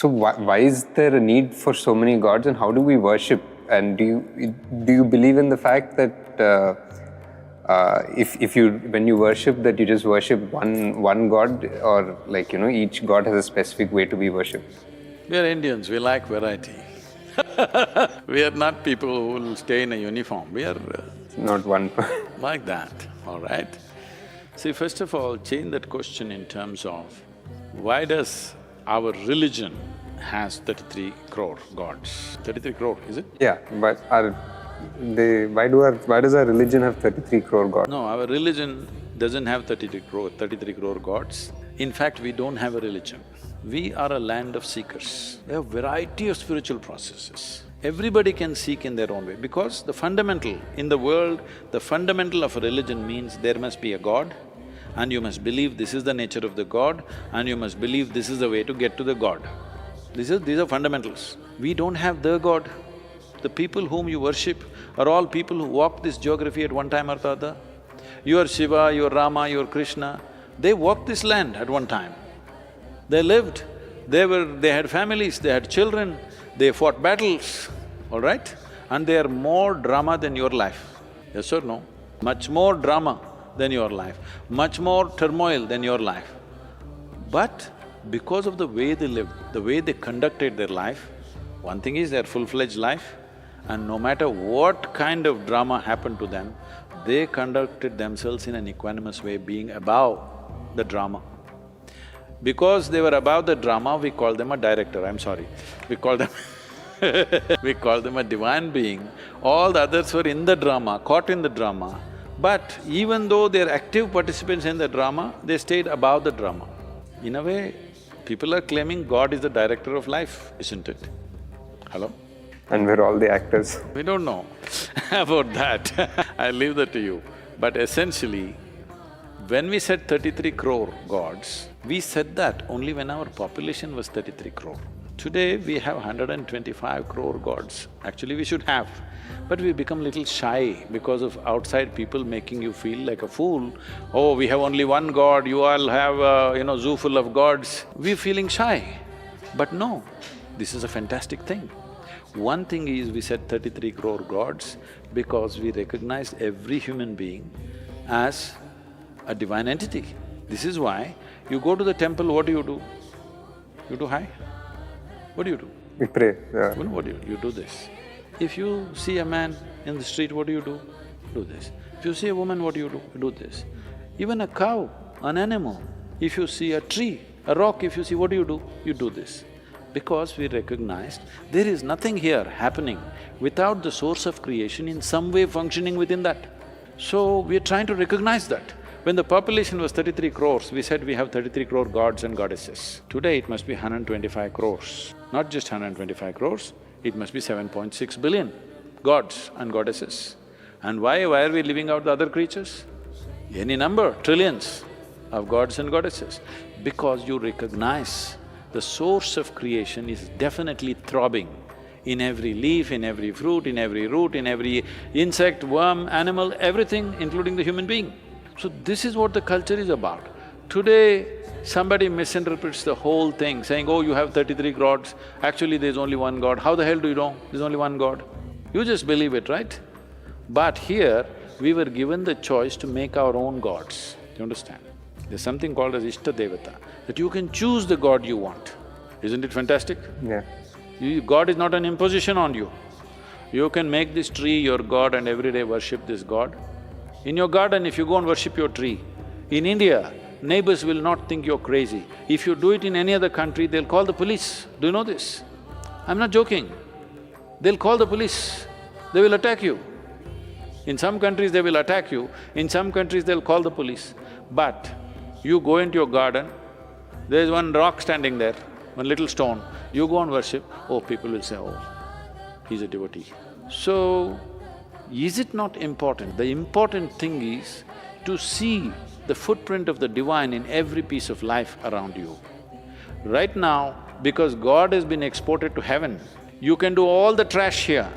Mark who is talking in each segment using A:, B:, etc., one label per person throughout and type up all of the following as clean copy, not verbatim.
A: So why is there a need for so many gods, and how do we worship? And do you believe in the fact that if you when you worship, that you just worship one god, or like each god has a specific way to be worshipped?
B: We are Indians, we like variety. We are not people who will stay in a uniform, we are
A: Not one.
B: like that, all right? See, first of all, change that question in terms of why does our religion has 33 crore gods? 33 crore, is it?
A: Yeah, but why does our religion have 33 crore gods?
B: No, our religion doesn't have 33 crore gods. In fact, we don't have a religion. We are a land of seekers. We have variety of spiritual processes. Everybody can seek in their own way, because the fundamental in the world, the fundamental of a religion means there must be a god, and you must believe this is the nature of the god, and you must believe this is the way to get to the god. These are fundamentals. We don't have the god. The people whom you worship are all people who walked this geography at one time or the other. Your Shiva, your Rama, your Krishna, they walked this land at one time. They lived, they had families, they had children, they fought battles, all right? And they are more drama than your life, yes or no? Much more drama than your life, much more turmoil than your life. But because of the way they lived, the way they conducted their life, one thing is their full-fledged life, and no matter what kind of drama happened to them, they conducted themselves in an equanimous way, being above the drama. Because they were above the drama, we call them a director, I'm sorry. We call them we call them a divine being. All the others were in the drama, caught in the drama. But even though they're active participants in the drama, they stayed above the drama. In a way, people are claiming God is the director of life, isn't it? Hello?
A: And we're all the actors.
B: We don't know about that. I leave that to you. But essentially, when we said 33 crore gods, we said that only when our population was 33 crore. Today, we have 125 crore gods. Actually, we should have, but we become little shy because of outside people making you feel like a fool. Oh, we have only one god, you all have a zoo full of gods. We're feeling shy. But no, this is a fantastic thing. One thing is, we said 33 crore gods because we recognized every human being as a divine entity. This is why you go to the temple, what do? You do hi? What do?
A: We pray, yeah.
B: Well, what do? You do this. If you see a man in the street, what do? Do this. If you see a woman, what do? You do this. Even a cow, an animal, if you see a tree, a rock, if you see, what do? You do this. Because we recognized there is nothing here happening without the source of creation in some way functioning within that. So, we are trying to recognize that. When the population was 33 crores, we said we have 33 crore gods and goddesses. Today it must be 125 crores. Not just 125 crores, it must be 7.6 billion gods and goddesses. And why are we leaving out the other creatures? Any number, trillions of gods and goddesses. Because you recognize the source of creation is definitely throbbing in every leaf, in every fruit, in every root, in every insect, worm, animal, everything, including the human being. So this is what the culture is about. Today, somebody misinterprets the whole thing, saying, oh, you have 33 gods, actually there's only one god. How the hell do you know there's only one god? You just believe it, right? But here, we were given the choice to make our own gods, do you understand? There's something called as Ishta Devata, that you can choose the god you want. Isn't it fantastic?
A: Yeah.
B: God is not an imposition on you. You can make this tree your god and every day worship this god. In your garden, if you go and worship your tree, in India, neighbors will not think you're crazy. If you do it in any other country, they'll call the police. Do you know this? I'm not joking. They'll call the police, they will attack you. In some countries, they will attack you, in some countries, they'll call the police. But you go into your garden, there's one rock standing there, one little stone, you go and worship, oh, people will say, oh, he's a devotee. So, is it not important? The important thing is to see the footprint of the divine in every piece of life around you. Right now, because God has been exported to heaven, you can do all the trash here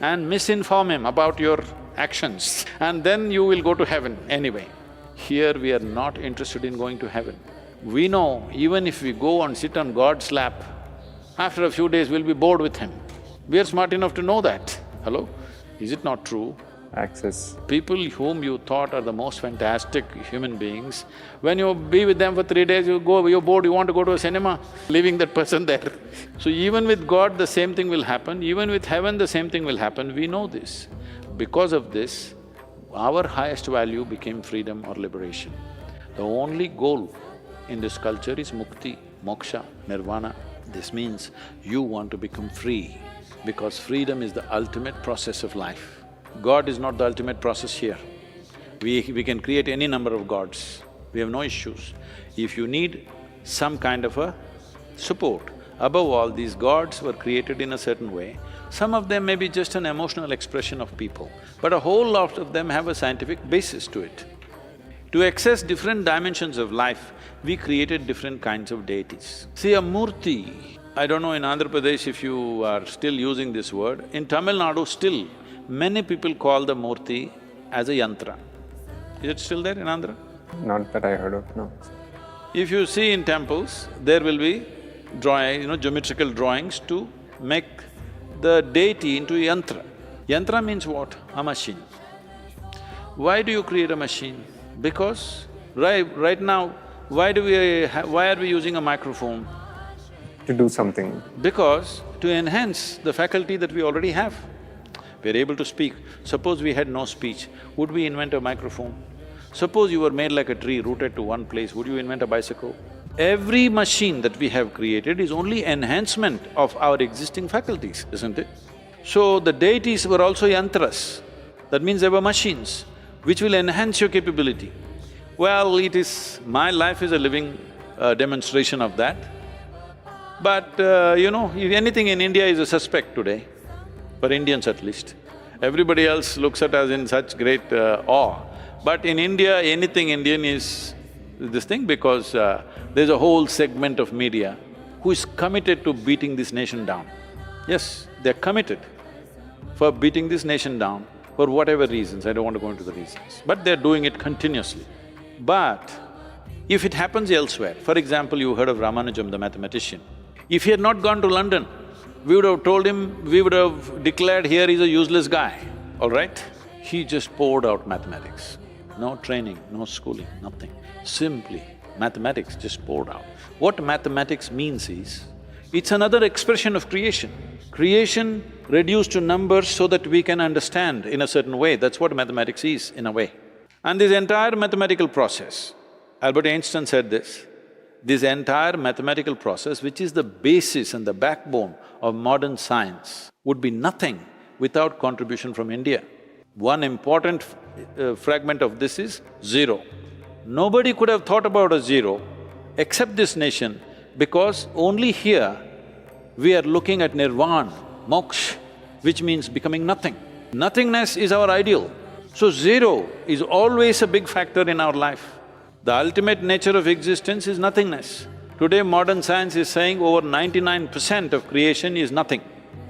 B: and misinform him about your actions, and then you will go to heaven anyway. Here we are not interested in going to heaven. We know even if we go and sit on God's lap, After a few days, we'll be bored with him. We are smart enough to know that. Hello? Is it not true?
A: Access.
B: People whom you thought are the most fantastic human beings, when you be with them for 3 days, you're bored, you want to go to a cinema, leaving that person there. So even with God, the same thing will happen, even with heaven, the same thing will happen, we know this. Because of this, our highest value became freedom or liberation. The only goal in this culture is mukti, moksha, nirvana. This means you want to become free, because freedom is the ultimate process of life. God is not the ultimate process here. We can create any number of gods, we have no issues. If you need some kind of a support, above all, these gods were created in a certain way. Some of them may be just an emotional expression of people, but a whole lot of them have a scientific basis to it. To access different dimensions of life, we created different kinds of deities. See, a murti, I don't know in Andhra Pradesh if you are still using this word, in Tamil Nadu still, many people call the murti as a yantra. Is it still there in Andhra?
A: Not that I heard of, no.
B: If you see in temples, there will be geometrical drawings to make the deity into a yantra. Yantra means what? A machine. Why do you create a machine? Because right now, why are we using a microphone?
A: To do something.
B: Because to enhance the faculty that we already have. We're able to speak. Suppose we had no speech, would we invent a microphone? Suppose you were made like a tree rooted to one place, would you invent a bicycle? Every machine that we have created is only enhancement of our existing faculties, isn't it? So the deities were also yantras, that means they were machines which will enhance your capability. Well, my life is a living demonstration of that. But if anything in India is a suspect today, for Indians at least. Everybody else looks at us in such great awe. But in India, anything Indian is this thing, because there's a whole segment of media who is committed to beating this nation down. Yes, they're committed for beating this nation down for whatever reasons, I don't want to go into the reasons, but they're doing it continuously. But if it happens elsewhere, for example, you heard of Ramanujam, the mathematician. If he had not gone to London, we would have told him, we would have declared here he's a useless guy, all right? He just poured out mathematics. No training, no schooling, nothing. Simply mathematics just poured out. What mathematics means is, it's another expression of creation. Creation reduced to numbers so that we can understand in a certain way, that's what mathematics is in a way. And this entire mathematical process, Albert Einstein said this entire mathematical process, which is the basis and the backbone of modern science, would be nothing without contribution from India. One important fragment of this is zero. Nobody could have thought about a zero except this nation, because only here we are looking at nirvana, moksha, which means becoming nothing. Nothingness is our ideal. So zero is always a big factor in our life. The ultimate nature of existence is nothingness. Today modern science is saying over 99% of creation is nothing,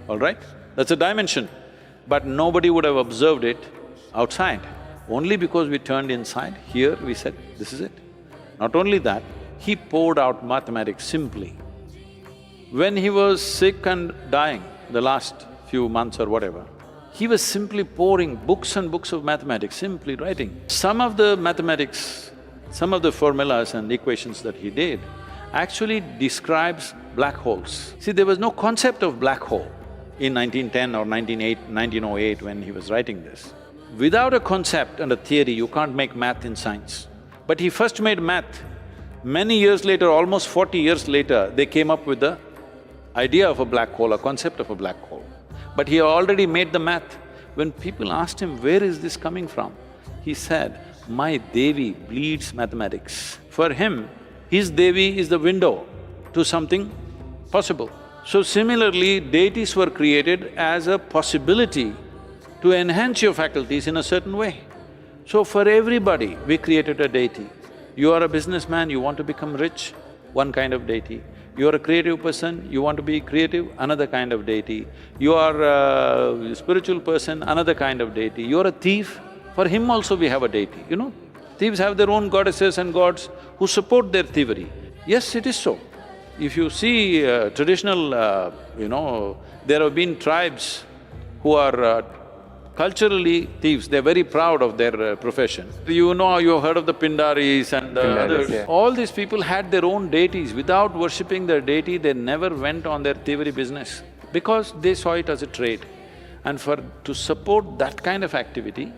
B: all right? That's a dimension. But nobody would have observed it outside. Only because we turned inside, here we said, this is it. Not only that, he poured out mathematics simply. When he was sick and dying, the last few months or whatever, he was simply pouring books and books of mathematics, simply writing. Some of the mathematics, some of the formulas and equations that he did actually describes black holes. See, there was no concept of black hole in 1910 or 1908 when he was writing this. Without a concept and a theory, you can't make math in science. But he first made math. Many years later, almost 40 years later, they came up with the idea of a black hole, a concept of a black hole. But he already made the math. When people asked him, where is this coming from? He said, my Devi bleeds mathematics. For him, his Devi is the window to something possible. So similarly, deities were created as a possibility to enhance your faculties in a certain way. So for everybody, we created a deity. You are a businessman, you want to become rich, one kind of deity. You are a creative person, you want to be creative, another kind of deity. You are a spiritual person, another kind of deity. You are a thief, for him also we have a deity, you know. Thieves have their own goddesses and gods who support their thievery. Yes, it is so. If you see traditional, there have been tribes who are culturally thieves, they're very proud of their profession. You've heard of the Pindaris and others.
A: Yeah.
B: All these people had their own deities. Without worshipping their deity, they never went on their thievery business because they saw it as a trade. And to support that kind of activity,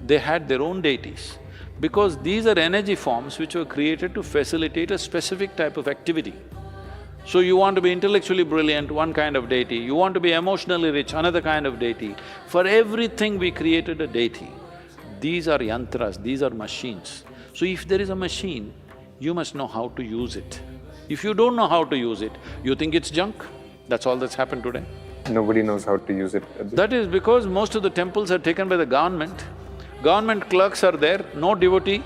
B: they had their own deities. Because these are energy forms which were created to facilitate a specific type of activity. So you want to be intellectually brilliant, one kind of deity. You want to be emotionally rich, another kind of deity. For everything we created a deity. These are yantras, these are machines. So if there is a machine, you must know how to use it. If you don't know how to use it, you think it's junk. That's all that's happened today.
A: Nobody knows how to use it.
B: That is because most of the temples are taken by the government. Government clerks are there, no devotee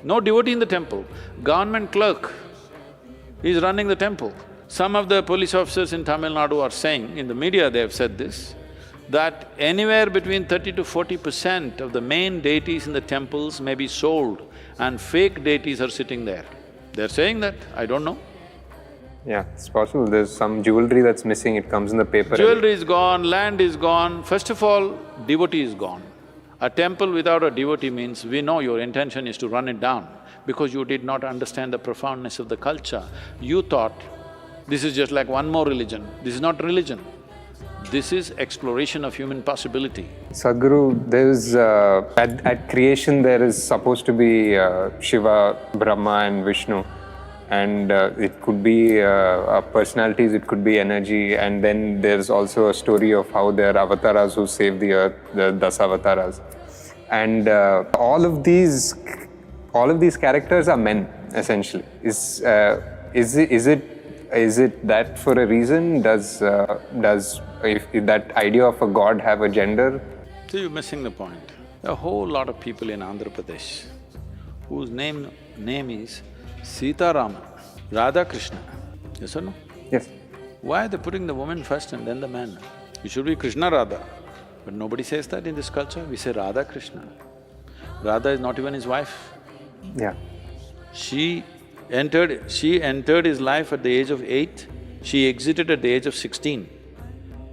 B: in the temple. Government clerk is running the temple. Some of the police officers in Tamil Nadu are saying, in the media they have said this, that anywhere between 30 to 40% of the main deities in the temples may be sold and fake deities are sitting there. They're saying that, I don't know.
A: Yeah, it's possible. There's some jewelry that's missing, it comes in the paper.
B: Jewelry is gone, land is gone. First of all, devotee is gone. A temple without a devotee means we know your intention is to run it down because you did not understand the profoundness of the culture. You thought, this is just like one more religion. This is not religion. This is exploration of human possibility.
A: Sadhguru, there's… at creation there is supposed to be Shiva, Brahma and Vishnu. And it could be personalities, it could be energy, and then there's also a story of how there are avatars who save the earth, the Dasavatars. And all of these characters are men, essentially. Is it that for a reason? Does if that idea of a god have a gender?
B: So you're missing the point. There are a whole lot of people in Andhra Pradesh whose name is Sita Rama, Radha Krishna, yes or no?
A: Yes.
B: Why are they putting the woman first and then the man? It should be Krishna Radha. But nobody says that in this culture, we say Radha Krishna. Radha is not even his wife.
A: Yeah.
B: She entered his life at the age of 8, she exited at the age of 16.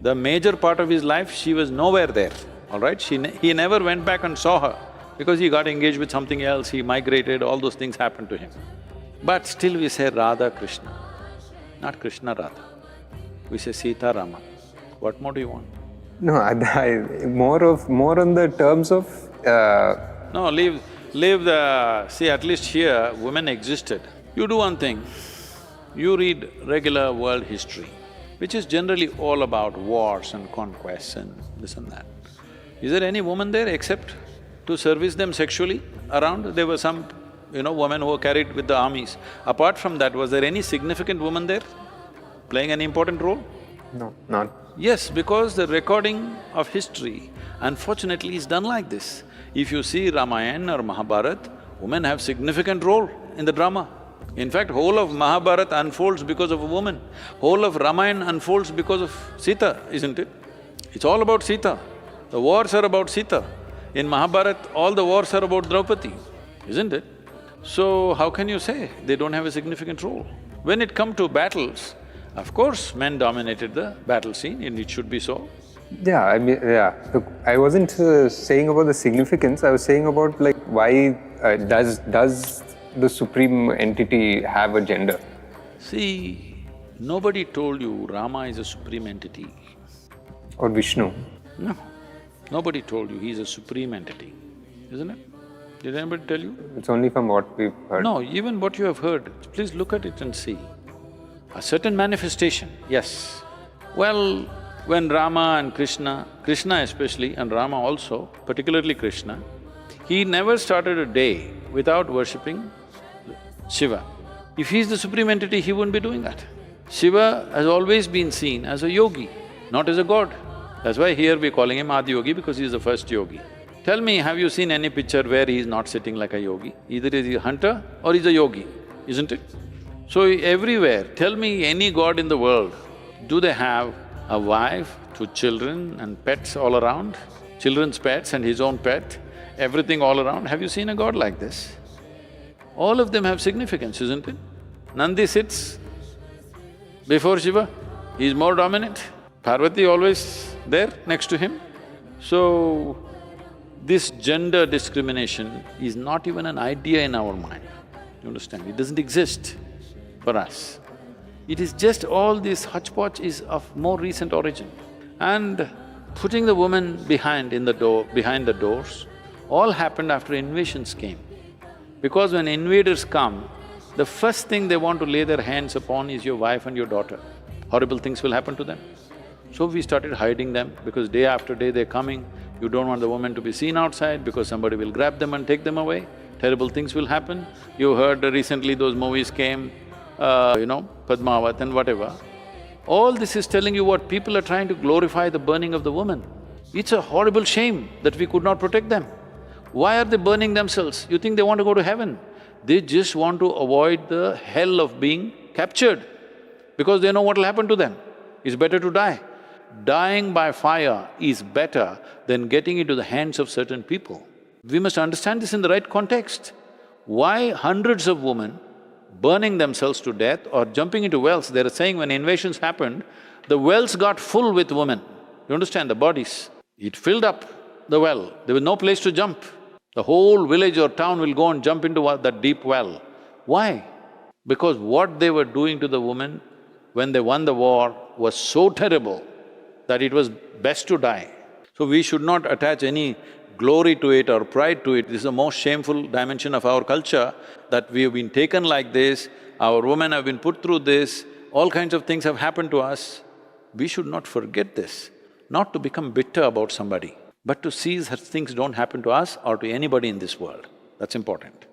B: The major part of his life, she was nowhere there, all right? He never went back and saw her because he got engaged with something else, he migrated, all those things happened to him. But still we say Radha Krishna, not Krishna Radha. We say Sita Rama. What more do you want?
A: No, more on the terms of…
B: No, leave the… See, at least here, women existed. You do one thing, you read regular world history, which is generally all about wars and conquests and this and that. Is there any woman there except to service them sexually around? There were some, women who were carried with the armies. Apart from that, was there any significant woman there playing an important role?
A: No, not…
B: Yes, because the recording of history, unfortunately, is done like this. If you see Ramayana or Mahabharata, women have significant role in the drama. In fact, whole of Mahabharata unfolds because of a woman. Whole of Ramayana unfolds because of Sita, isn't it? It's all about Sita. The wars are about Sita. In Mahabharata, all the wars are about Draupadi, isn't it? So, how can you say they don't have a significant role? When it come to battles, of course, men dominated the battle scene and it should be so.
A: Yeah, I mean, yeah. Look, I wasn't saying about the significance, I was saying about like why does the supreme entity have a gender?
B: See, nobody told you Rama is a supreme entity.
A: Or Vishnu?
B: No, nobody told you he's a supreme entity, isn't it? Did anybody tell you?
A: It's only from what we've heard.
B: No, even what you have heard, please look at it and see. A certain manifestation, yes. Well, when Rama and Krishna especially and Rama also, particularly Krishna, he never started a day without worshipping Shiva. If he's the supreme entity, he wouldn't be doing that. Shiva has always been seen as a yogi, not as a god. That's why here we're calling him Adi Yogi because he's the first yogi. Tell me, have you seen any picture where he's not sitting like a yogi? Either he's a hunter or he's a yogi, isn't it? So everywhere, tell me any god in the world, do they have a wife, 2 children and pets all around? Children's pets and his own pet, everything all around. Have you seen a god like this? All of them have significance, isn't it? Nandi sits Before Shiva, he is more dominant. Parvati always there next to him. So, this gender discrimination is not even an idea in our mind, you understand? It doesn't exist for us. It is just all this hodgepodge is of more recent origin. And putting the woman behind the doors, all happened after invasions came. Because when invaders come, the first thing they want to lay their hands upon is your wife and your daughter. Horrible things will happen to them. So we started hiding them because day after day they're coming. You don't want the woman to be seen outside because somebody will grab them and take them away. Terrible things will happen. You heard recently those movies came, Padmavat and whatever. All this is telling you what people are trying to glorify the burning of the woman. It's a horrible shame that we could not protect them. Why are they burning themselves? You think they want to go to heaven? They just want to avoid the hell of being captured because they know what will happen to them. It's better to die. Dying by fire is better than getting into the hands of certain people. We must understand this in the right context. Why hundreds of women burning themselves to death or jumping into wells? They're saying when invasions happened, the wells got full with women. You understand, the bodies. It filled up the well, there was no place to jump. The whole village or town will go and jump into that deep well. Why? Because what they were doing to the woman when they won the war was so terrible that it was best to die. So we should not attach any glory to it or pride to it. This is the most shameful dimension of our culture, that we have been taken like this, our women have been put through this, all kinds of things have happened to us. We should not forget this, not to become bitter about somebody, but to see such things don't happen to us or to anybody in this world. That's important.